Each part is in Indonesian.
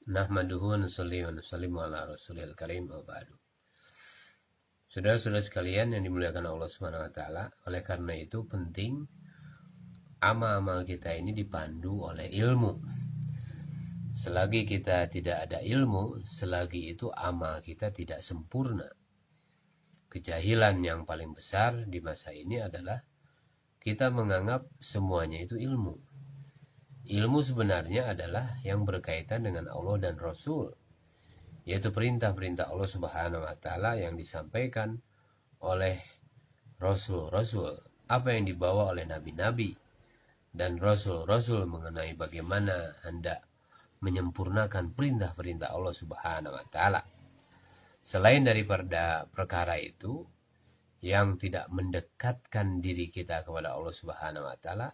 Nahmaduhu wa nusalli wa nusallimu ala rasulil karim wa ba'du. Saudara-saudara sekalian yang dimuliakan Allah Subhanahu wa taala, oleh karena itu penting amal-amal kita ini dipandu oleh ilmu. Selagi kita tidak ada ilmu, selagi itu amal kita tidak sempurna. Kejahilan yang paling besar di masa ini adalah kita menganggap semuanya itu ilmu. Ilmu sebenarnya adalah yang berkaitan dengan Allah dan Rasul, yaitu perintah-perintah Allah Subhanahu wa taala yang disampaikan oleh Rasul-Rasul, apa yang dibawa oleh Nabi-Nabi dan Rasul-Rasul mengenai bagaimana hendak menyempurnakan perintah-perintah Allah Subhanahu wa taala. Selain daripada perkara itu yang tidak mendekatkan diri kita kepada Allah Subhanahu wa taala,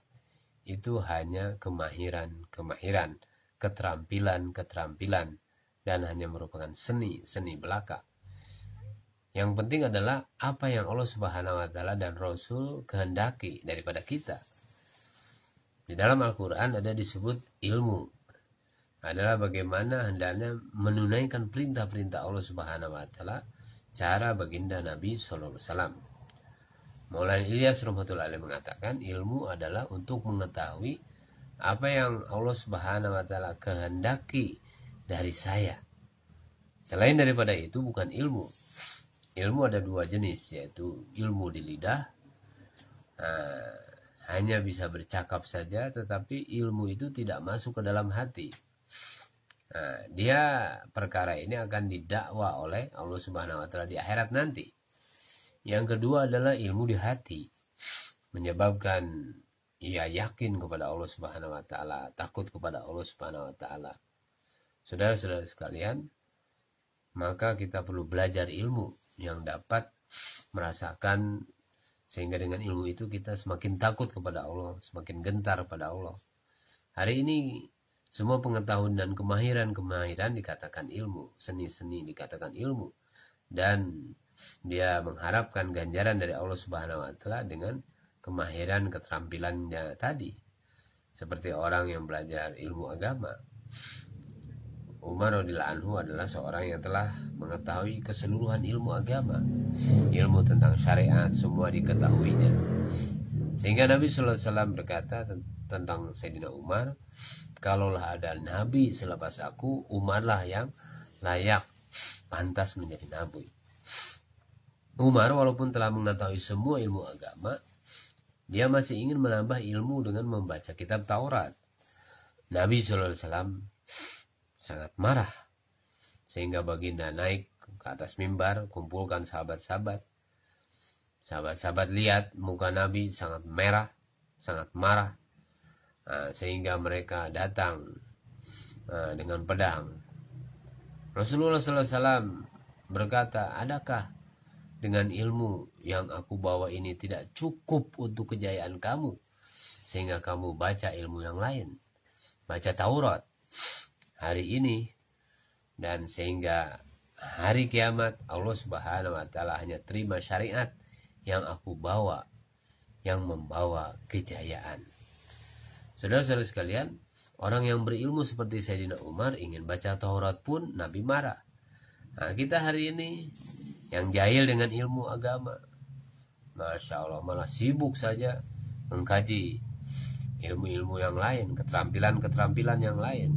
itu hanya kemahiran, keterampilan, dan hanya merupakan seni belaka. Yang penting adalah apa yang Allah Subhanahu wa taala dan Rasul kehendaki daripada kita. Di dalam Al-Quran ada disebut ilmu, adalah bagaimana hendaknya menunaikan perintah-perintah Allah Subhanahu wa taala, cara baginda Nabi sallallahu alaihi wasallam. Maulana Ilyas rahmatullahi alaih mengatakan ilmu adalah untuk mengetahui apa yang Allah Subhanahu wa taala kehendaki dari saya. Selain daripada itu bukan ilmu. Ilmu ada dua jenis, yaitu ilmu di lidah, hanya bisa bercakap saja, tetapi ilmu itu tidak masuk ke dalam hati. Dia perkara ini akan didakwa oleh Allah Subhanahu wa taala di akhirat nanti. Yang kedua adalah ilmu di hati, menyebabkan ia yakin kepada Allah Subhanahu wa taala, takut kepada Allah Subhanahu wa taala. Saudara-saudara sekalian, maka kita perlu belajar ilmu yang dapat merasakan, sehingga dengan ilmu itu kita semakin takut kepada Allah, semakin gentar pada Allah. Hari ini semua pengetahuan dan kemahiran dikatakan ilmu, seni-seni dikatakan ilmu, dan dia mengharapkan ganjaran dari Allah Subhanahu wa taala dengan kemahiran keterampilannya tadi. Seperti orang yang belajar ilmu agama. Umar radhiyallahu anhu adalah seorang yang telah mengetahui keseluruhan ilmu agama. Ilmu tentang syariat semua diketahuinya. Sehingga Nabi sallallahu alaihi wasallam berkata tentang Sayyidina Umar, kalaulah ada nabi selepas aku, Umarlah yang layak pantas menjadi nabi. Umar walaupun telah mengetahui semua ilmu agama, dia masih ingin menambah ilmu dengan membaca kitab Taurat. Nabi SAW sangat marah, sehingga baginda naik ke atas mimbar, kumpulkan sahabat-sahabat. Sahabat-sahabat lihat muka Nabi sangat merah, sangat marah, sehingga mereka datang dengan pedang. Rasulullah SAW berkata, adakah dengan ilmu yang aku bawa ini tidak cukup untuk kejayaan kamu, sehingga kamu baca ilmu yang lain, baca Taurat hari ini, dan sehingga hari kiamat Allah Subhanahu wa taala hanya terima syariat yang aku bawa, yang membawa kejayaan. Saudara-saudara sekalian, orang yang berilmu seperti Sayyidina Umar ingin baca Taurat pun Nabi marah. Kita hari ini yang jahil dengan ilmu agama, Masya Allah, malah sibuk saja mengkaji ilmu-ilmu yang lain, keterampilan yang lain.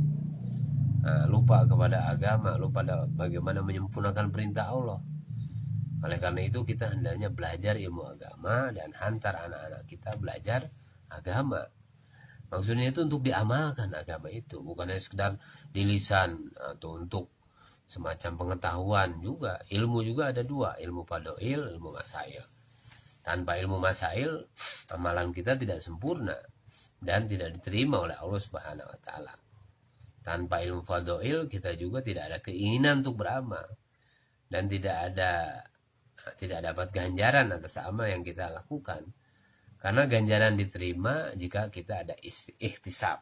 Lupa kepada agama, lupa bagaimana menyempurnakan perintah Allah. Oleh karena itu kita hendaknya belajar ilmu agama dan hantar anak-anak kita belajar agama. Maksudnya itu untuk diamalkan agama itu, bukan hanya sekedar di lisan atau untuk semacam pengetahuan juga. Ilmu juga ada dua, ilmu fadhail, ilmu masail. Tanpa ilmu masail, amalan kita tidak sempurna dan tidak diterima oleh Allah Subhanahu wa taala. Tanpa ilmu fadhail, kita juga tidak ada keinginan untuk beramal dan tidak dapat ganjaran atas amal yang kita lakukan. Karena ganjaran diterima jika kita ada ihtisab.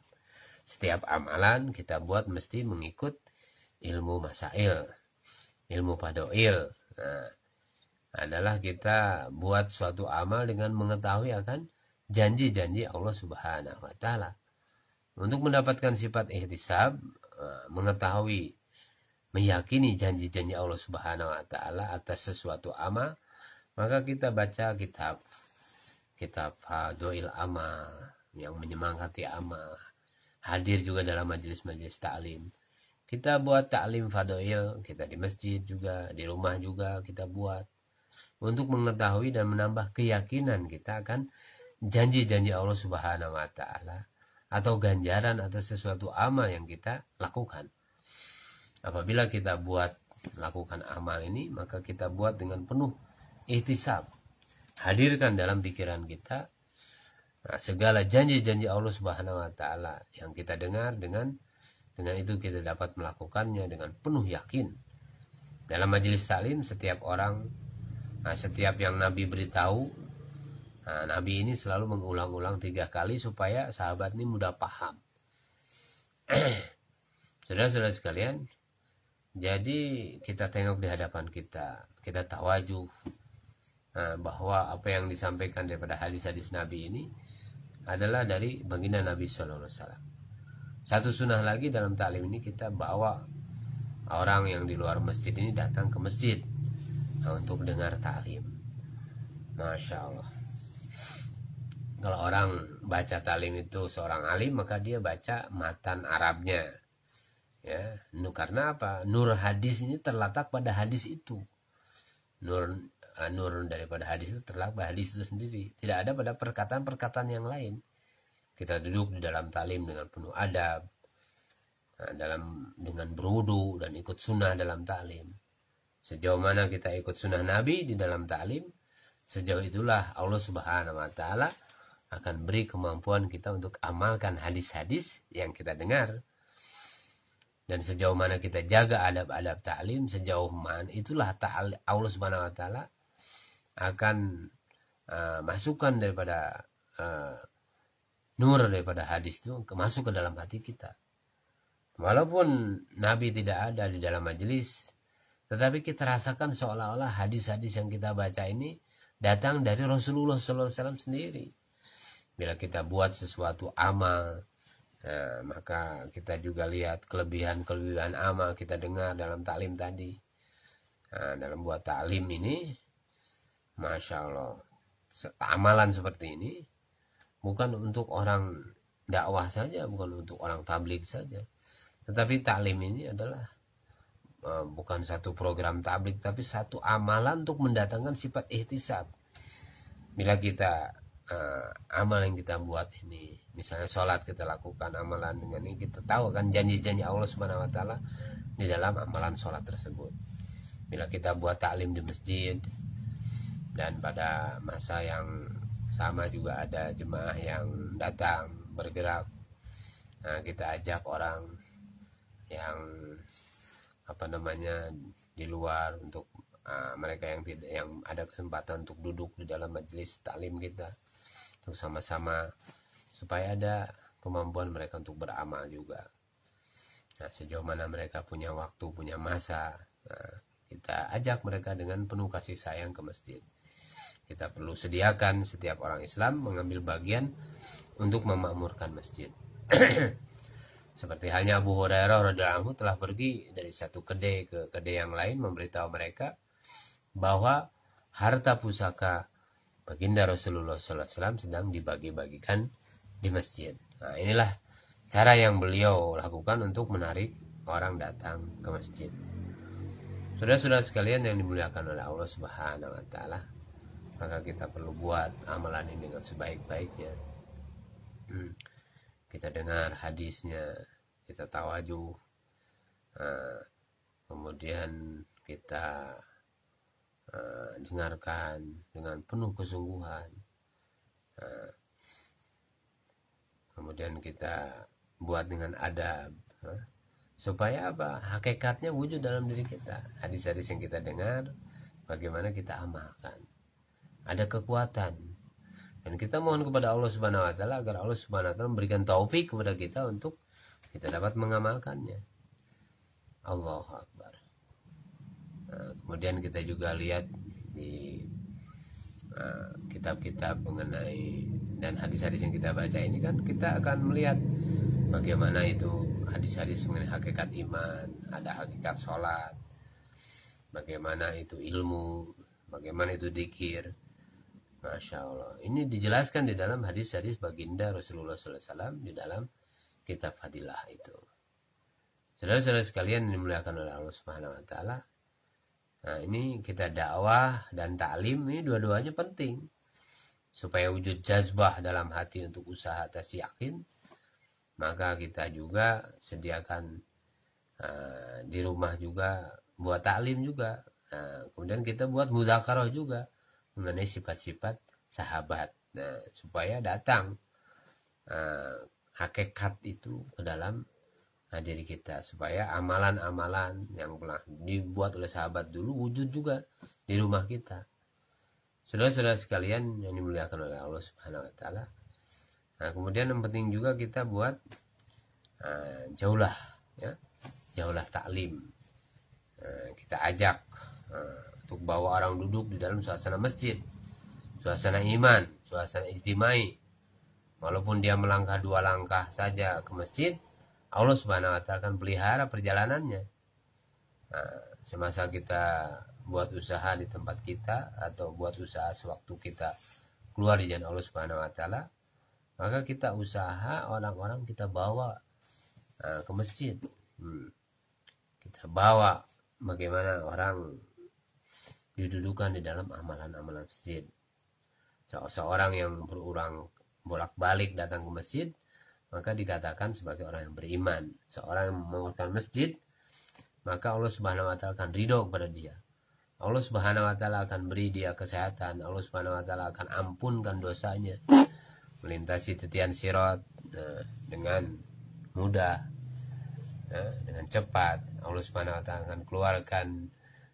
Setiap amalan kita buat mesti mengikut ilmu masail, ilmu fadhail. Adalah kita buat suatu amal dengan mengetahui akan janji-janji Allah Subhanahu wa taala. Untuk mendapatkan sifat ihtisab, mengetahui, meyakini janji-janji Allah Subhanahu wa taala atas sesuatu amal, maka kita baca kitab Doil Amal yang menyemangati amal, hadir juga dalam majelis-majelis ta'lim. Kita buat ta'lim fadail, kita di masjid juga, di rumah juga kita buat, untuk mengetahui dan menambah keyakinan kita akan janji-janji Allah Subhanahu wa taala atau ganjaran atas sesuatu amal yang kita lakukan. Apabila kita lakukan amal ini, maka kita buat dengan penuh ihtisab. Hadirkan dalam pikiran kita segala janji-janji Allah Subhanahu wa taala yang kita dengar, dengan itu kita dapat melakukannya dengan penuh yakin. Dalam majelis taklim, setiap yang Nabi beritahu, Nabi ini selalu mengulang-ulang 3 kali supaya sahabat ini mudah paham. Saudara-saudara sekalian, jadi kita tengok di hadapan kita tawajuh bahwa apa yang disampaikan daripada hadis-hadis Nabi ini adalah dari baginda Nabi Sallallahu Alaihi Wasallam. Satu sunnah lagi dalam taklim ini, kita bawa orang yang di luar masjid ini datang ke masjid untuk dengar taklim. Masya Allah. Kalau orang baca taklim itu seorang alim, maka dia baca matan Arabnya, ya. Karena apa? Nur hadis ini terletak pada hadis itu. Nur daripada hadis itu terletak pada hadis itu sendiri. Tidak ada pada perkataan-perkataan yang lain. Kita duduk di dalam taklim dengan penuh adab, dengan berwudu dan ikut sunnah dalam taklim. Sejauh mana kita ikut sunnah Nabi di dalam taklim, sejauh itulah Allah Subhanahu wa taala akan beri kemampuan kita untuk amalkan hadis-hadis yang kita dengar. Dan sejauh mana kita jaga adab-adab taklim, sejauh mana itulah Allah Subhanahu wa taala akan masukkan daripada nur daripada hadis itu masuk ke dalam hati kita. Walaupun Nabi tidak ada di dalam majelis, tetapi kita rasakan seolah-olah hadis-hadis yang kita baca ini datang dari Rasulullah SAW sendiri. Bila kita buat sesuatu amal, maka kita juga lihat kelebihan-kelebihan amal kita dengar dalam taklim tadi. Dalam buat taklim ini, Masya Allah, amalan seperti ini bukan untuk orang dakwah saja, bukan untuk orang tabligh saja. Tetapi taklim ini adalah bukan satu program tabligh, tapi satu amalan untuk mendatangkan sifat ihtisab. Bila kita amal yang kita buat ini, misalnya sholat kita lakukan amalan dengan ini, kita tahu kan janji-janji Allah Subhanahu wa taala di dalam amalan sholat tersebut. Bila kita buat taklim di masjid, dan pada masa yang sama juga ada jemaah yang datang bergerak, kita ajak orang yang di luar untuk mereka yang ada kesempatan untuk duduk di dalam majelis taklim kita, untuk sama-sama supaya ada kemampuan mereka untuk beramal juga. Sejauh mana mereka punya waktu, punya masa, kita ajak mereka dengan penuh kasih sayang ke masjid. Kita perlu sediakan setiap orang Islam mengambil bagian untuk memakmurkan masjid. Seperti halnya Abu Hurairah radhiyallahu anhu telah pergi dari satu kedai ke kedai yang lain memberitahu mereka bahwa harta pusaka baginda Rasulullah SAW sedang dibagi-bagikan di masjid. Nah, inilah cara yang beliau lakukan untuk menarik orang datang ke masjid. Saudara-saudara sekalian yang dimuliakan oleh Allah Subhanahu wa taala, maka kita perlu buat amalan ini dengan sebaik-baiknya. Kita dengar hadisnya, kita tawajuh, kemudian kita dengarkan dengan penuh kesungguhan, kemudian kita buat dengan adab, supaya apa? Hakikatnya wujud dalam diri kita. Hadis-hadis yang kita dengar, bagaimana kita amalkan, ada kekuatan. Dan kita mohon kepada Allah Subhanahu wa taala agar Allah Subhanahu wa taala memberikan taufik kepada kita untuk kita dapat mengamalkannya. Allahu Akbar. Kemudian kita juga lihat di kitab-kitab mengenai dan hadis-hadis yang kita baca ini kan, kita akan melihat bagaimana itu hadis-hadis mengenai hakikat iman, ada hakikat sholat, bagaimana itu ilmu, bagaimana itu dzikir. Masya Allah. Ini dijelaskan di dalam hadis-hadis baginda Rasulullah SAW di dalam kitab Fadilah itu. Saudara-saudara sekalian yang dimuliakan oleh Allah Subhanahu Wa Taala. Nah, ini kita dakwah dan taklim ini dua-duanya penting supaya wujud jazbah dalam hati untuk usaha atas yakin. Maka kita juga sediakan di rumah juga buat taklim juga. Kemudian kita buat mudzakarah juga mengenai sifat-sifat sahabat. Nah, supaya datang hakikat itu ke dalam diri kita, supaya amalan-amalan yang pernah dibuat oleh sahabat dulu wujud juga di rumah kita. Saudara-saudara sekalian yang dimuliakan oleh Allah Subhanahu Wa Taala. Nah, kemudian yang penting juga kita buat jauhlah taklim. Kita ajak untuk bawa orang duduk di dalam suasana masjid, suasana iman, suasana ijtimai. Walaupun dia melangkah 2 langkah saja ke masjid, Allah Subhanahu Wa Taala akan pelihara perjalanannya. Nah, semasa kita buat usaha di tempat kita atau buat usaha sewaktu kita keluar di jalan Allah Subhanahu Wa Taala, maka kita usaha orang-orang kita bawa ke masjid. Kita bawa bagaimana orang didudukan di dalam amalan-amalan masjid. Seorang yang berulang bolak-balik datang ke masjid, maka dikatakan sebagai orang yang beriman. Seorang yang membangunkan masjid, maka Allah Subhanahu Wa Taala akan ridho kepada dia. Allah Subhanahu Wa Taala akan beri dia kesehatan. Allah Subhanahu Wa Taala akan ampunkan dosanya, melintasi titian sirat dengan mudah, dengan cepat. Allah Subhanahu Wa Taala akan keluarkan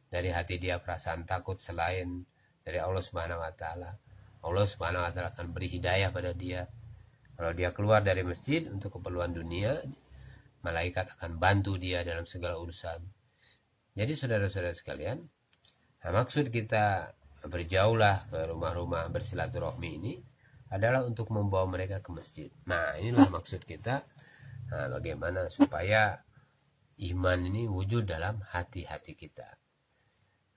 dari hati dia perasaan takut selain dari Allah Subhanahu Wa Taala. Allah Subhanahu Wa Taala akan beri hidayah pada dia. Kalau dia keluar dari masjid untuk keperluan dunia, malaikat akan bantu dia dalam segala urusan. Jadi saudara-saudara sekalian, maksud kita berjauhlah ke rumah-rumah bersilaturahmi ini adalah untuk membawa mereka ke masjid. Nah, inilah maksud kita. Nah, bagaimana supaya iman ini wujud dalam hati-hati kita.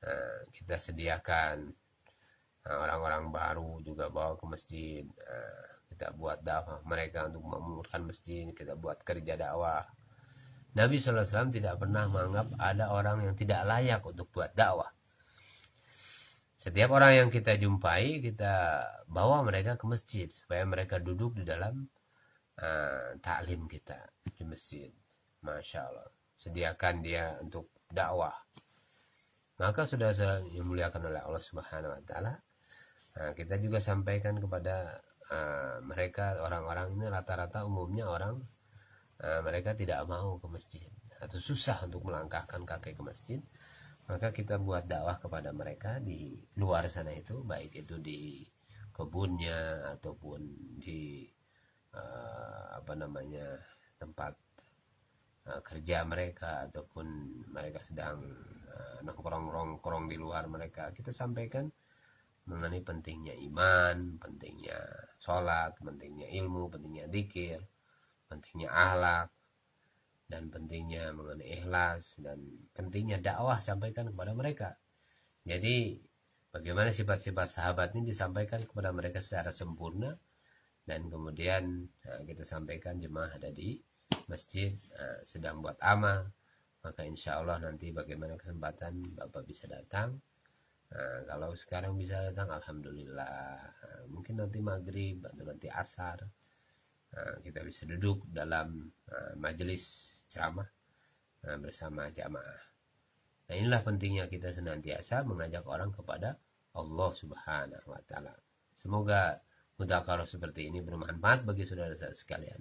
Nah, kita sediakan orang-orang baru juga bawa ke masjid. Kita buat dakwah mereka untuk memurkan masjid. Kita buat kerja dakwah. Nabi SAW tidak pernah menganggap ada orang yang tidak layak untuk buat dakwah. Setiap orang yang kita jumpai, kita bawa mereka ke masjid supaya mereka duduk di dalam taklim kita di masjid. Masya Allah. Sediakan dia untuk dakwah. Maka sudah dimuliakan oleh Allah Subhanahu Wa Taala. Kita juga sampaikan kepada mereka, orang-orang ini rata-rata umumnya orang mereka tidak mau ke masjid atau susah untuk melangkahkan kaki ke masjid. Maka kita buat dakwah kepada mereka di luar sana itu, baik itu di kebunnya ataupun di tempat kerja mereka, ataupun mereka sedang nongkrong-nongkrong di luar mereka. Kita sampaikan mengenai pentingnya iman, pentingnya sholat, pentingnya ilmu, pentingnya dzikir, pentingnya akhlak, dan pentingnya mengenai ikhlas, dan pentingnya dakwah sampaikan kepada mereka. Jadi bagaimana sifat-sifat sahabat ini disampaikan kepada mereka secara sempurna, dan kemudian kita sampaikan jemaah ada di masjid sedang buat amal, maka insya Allah nanti bagaimana kesempatan Bapak bisa datang. Kalau sekarang bisa datang, alhamdulillah. Mungkin nanti maghrib atau nanti asar kita bisa duduk dalam majelis ceramah bersama jamaah. Nah, inilah pentingnya kita senantiasa mengajak orang kepada Allah Subhanahu Wa Taala. Semoga mudzakarah seperti ini bermanfaat bagi saudara-saudara sekalian.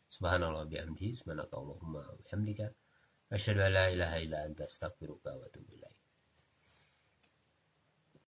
Subhanallah bihamdihi, subhanakallahumma wa bihamdika, asyhadu an la ilaha illa anta, astaghfiruka wa atubu ilaik.